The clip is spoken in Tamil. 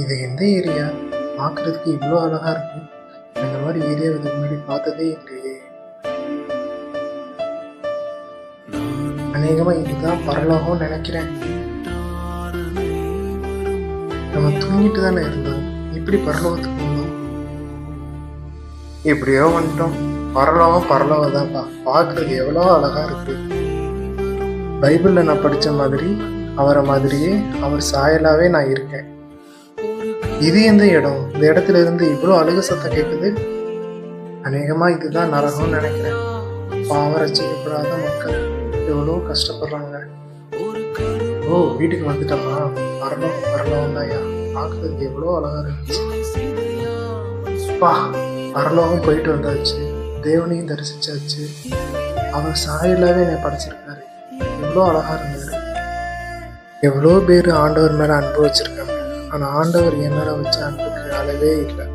இது எந்த ஏரியா? பார்க்கறதுக்கு இவ்வளோ அழகா இருக்கு. இந்த மாதிரி ஏரியா இதுக்கு முன்னாடி பார்த்ததே இல்லையே. அநேகமா இதுதான் பரலோகம் நினைக்கிறேன். நம்ம தூங்கிட்டு தானே இருந்தோம், இப்படி பரலோகத்துக்கு வந்தோம். எப்படியோ வந்துட்டோம். பரலோகம் பரலோகம் தான்ப்பா. பார்க்கறது எவ்வளோ அழகா இருக்கு. பைபிள்ல நான் படிச்ச மாதிரி அவரை மாதிரியே அவர் சாயலாவே நான் இருக்கேன். இது எந்த இடம்? இந்த இடத்துல இருந்து இவ்வளோ அழுக சத்தம் கேட்குது. அநேகமா இதுதான் நரகம்னு நினைக்கிறேன். பாவம் ரசிக்கப்படாத மக்கள் எவ்வளோ கஷ்டப்படுறாங்க. ஓ, வீட்டுக்கு வந்துட்டோமா? பரலோகம் பரலோகம் தான்யா. பார்க்கறதுக்கு எவ்வளோ அழகா இருந்துச்சு. பரலோகம் போயிட்டு வந்தாச்சு, தேவனையும் தரிசிச்சாச்சு. அவர் சாயலாவே என்னை படைச்சிருக்காரு. எவ்வளோ அழகா இருந்தாரு. எவ்வளோ பேர் ஆண்டவர் மேல அன்பு வச்சிருக்காங்க. ஆனா ஆண்டவர் என் மேல வச்ச அன்புக்கு அளவே இல்லை.